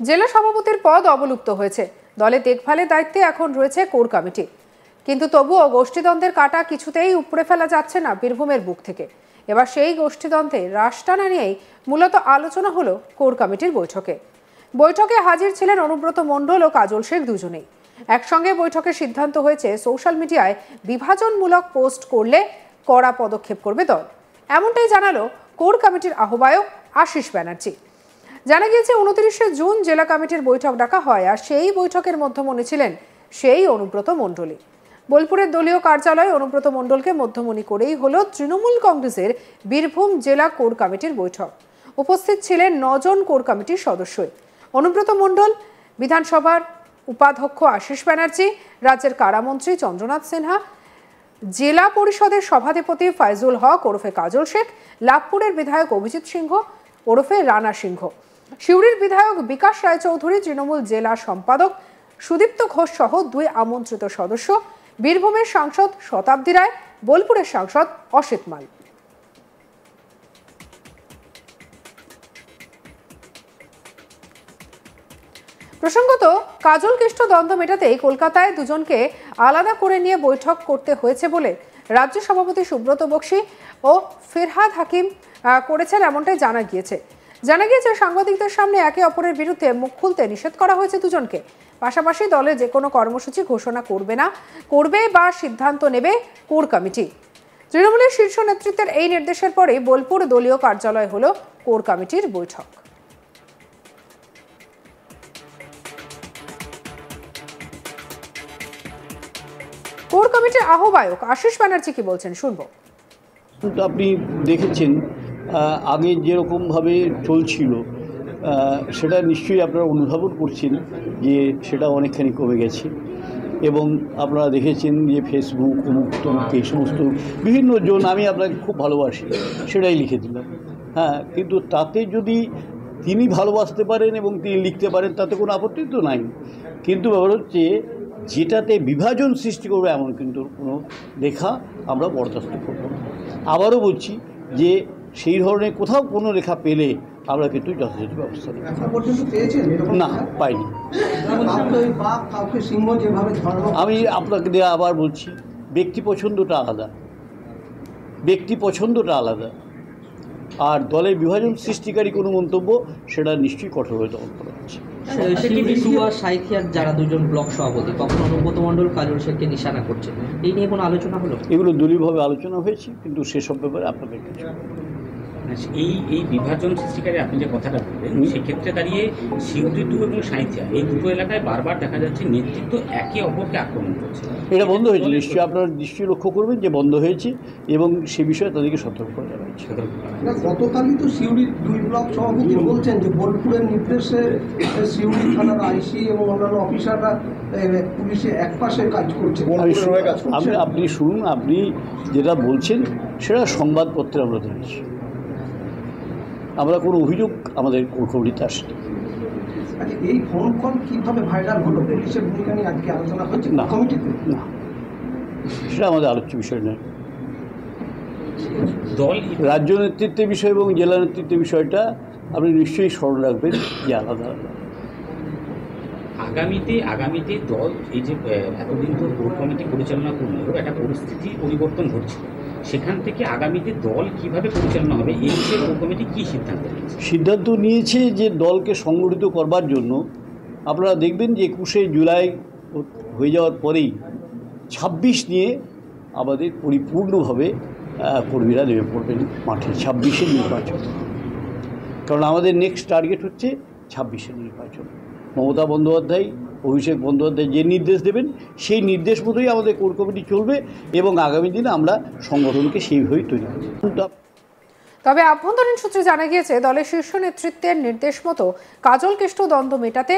জেলা সভাপতির পদ অবলুপ্ত হয়েছে। দলে দেখভালের দায়িত্বে এখন রয়েছে কোর কমিটি। কিন্তু তবুও গোষ্ঠীদ্বন্দ্বের কাঁটা কিছুতেই উপড়ে ফেলা যাচ্ছে না বীরভূমের বুক থেকে। এবার সেই গোষ্ঠীদ্বন্দ্বে রাশ টানা নিয়েই মূলত আলোচনা হলো কোর কমিটির বৈঠকে হাজির ছিলেন অনুব্রত মণ্ডল ও কাজল শেখ দুজনেই। একসঙ্গে বৈঠকের সিদ্ধান্ত হয়েছে সোশ্যাল মিডিয়ায় বিভাজনমূলক পোস্ট করলে কড়া পদক্ষেপ করবে দল। এমনটাই জানালো কোর কমিটির আহ্বায়ক আশিস ব্যানার্জি। জানা গিয়েছে 29শে জুন জেলা কমিটির বৈঠক ডাকা হয়, আর সেই বৈঠকের মধ্যমণি ছিলেন সেই অনুব্রত মণ্ডলই। বোলপুরের দলীয় কার্যালয়ে অনুব্রত মণ্ডলকে মধ্যমণি করেই হলো তৃণমূল কংগ্রেসের বীরভূম জেলা কোর কমিটির বৈঠক। উপস্থিত ছিলেন 9 জন কোর কমিটির সদস্যই। অনুব্রত মণ্ডল, বিধানসভার উপাধ্যক্ষ আশিস ব্যানার্জি, রাজ্যের কারামন্ত্রী চন্দ্রনাথ সিনহা, জেলা পরিষদের সভাধিপতি ফাইজুল হক ওরফে কাজল শেখ, লাভপুরের বিধায়ক অভিজিৎ সিংহ ওরফে রানা সিংহ, সিউড়ির বিধায়ক বিকাশ রায়চৌধুরী, তৃণমূল জেলা সম্পাদক সুদীপ্ত ঘোষ সহ 2 আমন্ত্রিত সদস্য, বীরভূমের সাংসদ শতাব্দী রায়, বোলপুরের সাংসদ অসিত মাল। প্রসঙ্গত, কাজল কৃষ্ণ দ্বন্দ্ব মেটাতেই কলকাতায় দুজনকে আলাদা করে নিয়ে বৈঠক করতে হয়েছে বলে রাজ্য সভাপতি সুব্রত বক্সী ও ফিরহাদ হাকিম করেছেন, এমনটাই জানা গিয়েছে। সাংবাদিকদের সামনে একে অপরের বিরুদ্ধে মুখ খুলতে নিষেধ করা হয়েছে দুজনকে। পাশাপাশি দলে যে কোনো কর্মসূচি ঘোষণা করবে বা সিদ্ধান্ত নেবে কোর কমিটি। তৃণমূলের শীর্ষ নেতৃত্বের এই নির্দেশের পরে বোলপুর দলীয় কার্যালয় হলো কোর কমিটির বৈঠক। কোর কমিটির আহ্বায়ক আশিস ব্যানার্জি কি বলছেন শুনবো। আপনি দেখেছেন আগে যেরকমভাবে চলছিল সেটা নিশ্চয়ই আপনারা অনুধাবন করছেন যে সেটা অনেকখানি কমে গেছে। এবং আপনারা দেখেছেন যে ফেসবুক এই সমস্ত বিভিন্ন জন আমি আপনাকে খুব ভালোবাসি সেটাই লিখে দিলাম। কিন্তু তাতে যদি তিনি ভালোবাসতে পারেন এবং তিনি লিখতে পারেন তাতে কোনো আপত্তি তো নাই। কিন্তু ব্যাপার হচ্ছে যেটাতে বিভাজন সৃষ্টি করবে এমন কিন্তু কোনো লেখা আমরা বরদাস্ত করব না। আবারও বলছি যে সেই ধরনের কোথাও কোনো লেখা পেলে আমরা কিন্তু যথাযথ ব্যবস্থা নেব। না, পাইনি। আমি আপনাকে আবার বলছি, ব্যক্তি পছন্দটা আলাদা, আর দলের বিভাজন সৃষ্টিকারী কোনো মন্তব্য সেটা নিশ্চয়ই কঠোরভাবে দমন করা হচ্ছে। যারা দুজন ব্লক সভাপতি তখন অনুব্রত মণ্ডল কাজল শেখকে নিশানা করছে, এই নিয়ে কোনো আলোচনা হলো? এগুলো দলীয়ভাবে আলোচনা হয়েছে, কিন্তু সেসব ব্যাপারে আপনাদের কিছু এই বিভাজন সৃষ্টিকারী আপনি যে কথাটা বললেন, সেক্ষেত্রে দাঁড়িয়ে সিউড়ি 2 এবং সাঁইথিয়া এই দুটো এলাকায় বারবার দেখা যাচ্ছে নেতৃত্ব একে অপরকে আক্রমণ করছে। এটা বন্ধ হয়েছে, নিশ্চয়ই আপনারা নিশ্চয়ই লক্ষ্য করবেন যে বন্ধ হয়েছে এবং সে বিষয়ে তাদেরকে সতর্ক করে দেওয়া হয়েছে। গতকালই তো সিউড়ির 2 ব্লক সভাপতি বলছেন যে বোলপুরের নির্দেশে সিউড়ি থানার আইসি এবং অন্যান্য অফিসাররা পুলিশে একপাশে কাজ করছে। আপনি শুনুন, আপনি যেটা বলছেন সেটা সংবাদপত্রে আমরা দেখেছি। আমরা কোনো অভিযোগ আমাদের কমিটিতে আসেনি। এই ফোন কল কিভাবে ভাইরাল হলো, পুলিশের ভূমিকা নিয়ে আজকে আলোচনা হচ্ছে না কমিটিতে? না, সেটা আমাদের আলোচ্য বিষয় নয়। রাজ্য নেতৃত্বের বিষয় এবং জেলা নেতৃত্বের বিষয়টা আপনি নিশ্চয়ই স্মরণ রাখবেন যে আলাদা। আগামীতে দল এই যে এতদিন তো কোর কমিটি পরিচালনা করলেও একটা পরিস্থিতি পরিবর্তন ঘটছে, সেখান থেকে আগামীতে দল কিভাবে পরিচালনা হবে এই বিষয়ে কোর কমিটি কী সিদ্ধান্ত নিয়েছে যে দলকে সংগঠিত করবার জন্য আপনারা দেখবেন যে 21শে জুলাই হয়ে যাওয়ার পরেই 26 নিয়ে আমাদের পরিপূর্ণভাবে কর্মীরা নেমে পড়বেন মাঠে 26শে নির্বাচন। কারণ আমাদের নেক্সট টার্গেট হচ্ছে 26শে নির্বাচন। মমতা বন্দ্যোপাধ্যায়, অভিষেক বন্দ্যোপাধ্যায় যে নির্দেশ দেবেন সেই নির্দেশ মতোই আমাদের কোর কমিটি চলবে এবং আগামী দিনে আমরা সংগঠনকে সেইভাবেই তৈরি করব। তবে আভ্যন্তরীণ সূত্রে জানা গিয়েছে দলের শীর্ষ নেতৃত্বের নির্দেশ মতো কাজল কৃষ্ণ দ্বন্দ্ব মেটাতে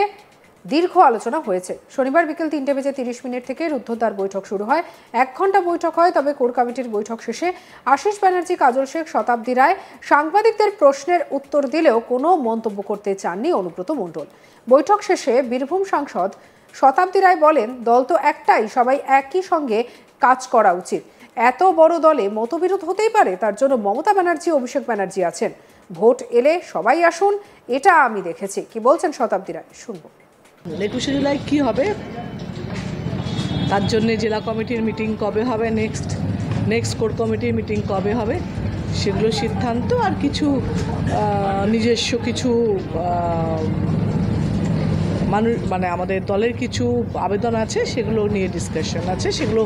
দীর্ঘ আলোচনা হয়েছে। শনিবার বিকেল 3:30 থেকে রুদ্ধদ্বার বৈঠক শুরু হয়। 1 ঘন্টা বৈঠক হয়। তবে কোর কমিটির বৈঠক শেষে আশিস ব্যানার্জি, কাজল শেখ, শতাব্দী রায় সাংবাদিকদের প্রশ্নের উত্তর দিলেও কোনো মন্তব্য করতে চাননি অনুব্রত মণ্ডল। বৈঠক শেষে বীরভূম সাংসদ শতাব্দী রায় বলেন, দল তো একটাই, সবাই একই সঙ্গে কাজ করা উচিত। এত বড় দলে মতবিরোধ হতেই পারে, তার জন্য মমতা ব্যানার্জি, অভিষেক ব্যানার্জি আছেন। ভোট এলে সবাই আসুন, এটা আমি দেখেছি। কি বলছেন শতাব্দী রায়, শুনবো। 21শে জুলাই কী হবে তার জন্যে জেলা কমিটির মিটিং কবে হবে, নেক্সট কোর কমিটির মিটিং কবে হবে সেগুলো সিদ্ধান্ত, আর কিছু নিজস্ব কিছু মানুষ মানে আমাদের দলের কিছু আবেদন আছে সেগুলো নিয়ে ডিসকাশন আছে, সেগুলো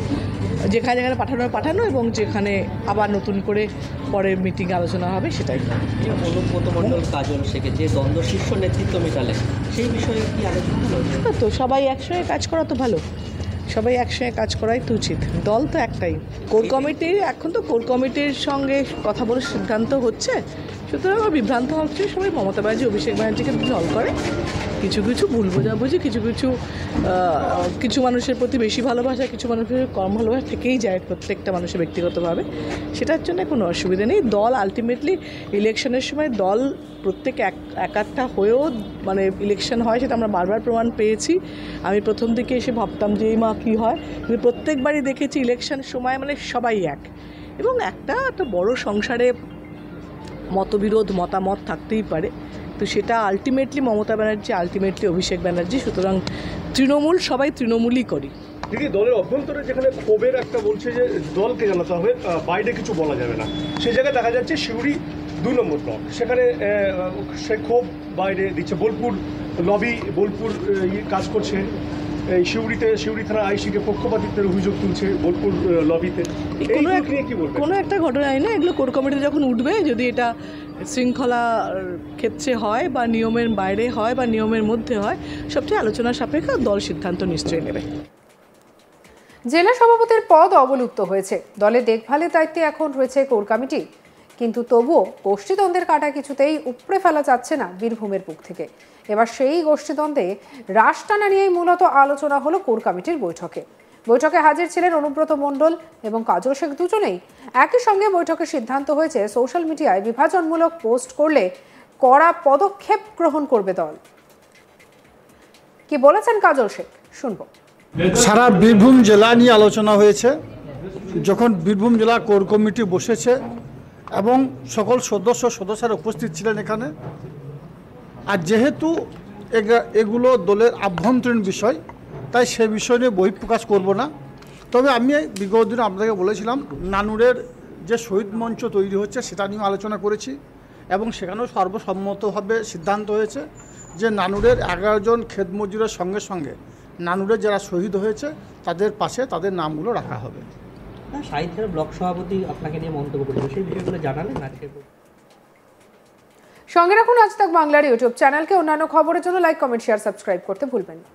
যেখানে যেখানে পাঠানো এবং যেখানে আবার নতুন করে পরে মিটিং আলোচনা হবে সেটাই। অনুব্রত মণ্ডল কাজল শেখের যে দ্বন্দ্ব শীর্ষ নেতৃত্ব মেটালেন, সেই বিষয়ে কি আলোচনা হলো? তো সবাই একসঙ্গে কাজ করা তো ভালো, সবাই একসঙ্গে কাজ করাই তো উচিত। দল তো একটাই, কোর কমিটির এখন তো কোর কমিটির সঙ্গে কথা বলে সিদ্ধান্ত হচ্ছে, সুতরাং আমার বিভ্রান্ত হচ্ছে সবাই মমতা ব্যানার্জি অভিষেক ব্যানার্জিকে দল করে। কিছু কিছু ভুল বোঝাবুঝি, কিছু মানুষের প্রতি বেশি ভালোবাসা, কিছু মানুষের কম ভালোবাসা থেকেই যায় প্রত্যেকটা মানুষের ব্যক্তিগতভাবে, সেটার জন্য কোনো অসুবিধা নেই। দল আলটিমেটলি ইলেকশনের সময় দল প্রত্যেক একাত্তা হয়েও মানে ইলেকশন হয়, সেটা আমরা বারবার প্রমাণ পেয়েছি। আমি প্রথম দিকে এসে ভাবতাম যে এই মা কী হয়, কিন্তু প্রত্যেকবারই দেখেছি ইলেকশন সময় মানে সবাই এক, এবং একটা বড় সংসারে মতবিরোধ মতামত থাকতেই পারে, তো সেটা আলটিমেটলি মমতা ব্যানার্জি, আলটিমেটলি অভিষেক ব্যানার্জি, সুতরাং তৃণমূল সবাই তৃণমূলই করি। দিদি, দলের অভ্যন্তরে যেখানে ক্ষোভের একটা বলছে যে দলকে জানাতে হবে, বাইরে কিছু বলা যাবে না, সেই জায়গায় দেখা যাচ্ছে সিউড়ি 2 নম্বর ব্লক, সেখানে সে ক্ষোভ বাইরে দিচ্ছে। বোলপুর লবি, বোলপুর কাজ করছে এই সিউড়ি থানার আইসিকে পক্ষপাতিত্বের অভিযোগ তুলছে বোলপুর লবিতে। কোনো একটা ঘটনাই না, এগুলো কোর কমিটি যখন উঠবে, যদি এটা শৃঙ্খলার ক্ষেত্রে হয় বা নিয়মের বাইরে হয় বা নিয়মের মধ্যে হয়, সবচেয়ে আলোচনা সাপেক্ষে দল সিদ্ধান্ত নিশ্চয়ই নেবে। জেলা সভাপতির পদ অবলুপ্ত হয়েছে, দলে দেখভালের দায়িত্বে এখন রয়েছে কোর কমিটি, কিন্তু তবুও গোষ্ঠীদ্বন্দ্বের কাঁটা কিছুতেই উপড়ে ফেলা যাচ্ছে না বীরভূমের বুক থেকে। এবার সেই গোষ্ঠীদ্বন্দ্বে রাশ টানা নিয়েই মূলত আলোচনা হলো কোর কমিটির বৈঠকে হাজির ছিলেন অনুব্রত মণ্ডল এবং কাজল শেখ দুজনেই। একই সঙ্গে বৈঠকে সিদ্ধান্ত হয়েছে সোশ্যাল মিডিয়ায় বিভাজনমূলক পোস্ট করলে কড়া পদক্ষেপ গ্রহণ করবে দল। কি বলেছেন কাজল শেখ, শুনবো। সারা বীরভূম জেলা নিয়ে আলোচনা হয়েছে, যখন বীরভূম জেলা কোর কমিটি বসেছে এবং সকল সদস্যরা উপস্থিত ছিলেন এখানে। আর যেহেতু এগুলো দলের আভ্যন্তরীণ বিষয়, তাই সে বিষয় নিয়ে বহিঃপ্রকাশ করব না। তবে আমি বিগত দিনে আপনাকে বলেছিলাম, নানুরের যে শহীদ মঞ্চ তৈরি হচ্ছে সেটা নিয়ে আলোচনা করেছি, এবং সেখানেও সর্বসম্মতভাবে সিদ্ধান্ত হয়েছে যে নানুরের 11 জন খেত মজুরের সঙ্গে সঙ্গে নানুরের যারা শহীদ হয়েছে তাদের পাশে তাদের নামগুলো রাখা হবে। সাহিত্যের ব্লক সভাপতি আপনাকে নিয়ে মন্তব্য করেছে, সেই বিষয়গুলো জানালেন আজকে। সঙ্গে রাখুন আজ তাক বাংলার ইউটিউব চ্যানেলকে। অন্যান্য খবরের জন্য লাইক, কমেন্ট, শেয়ার, সাবস্ক্রাইব করতে ভুলবেন না।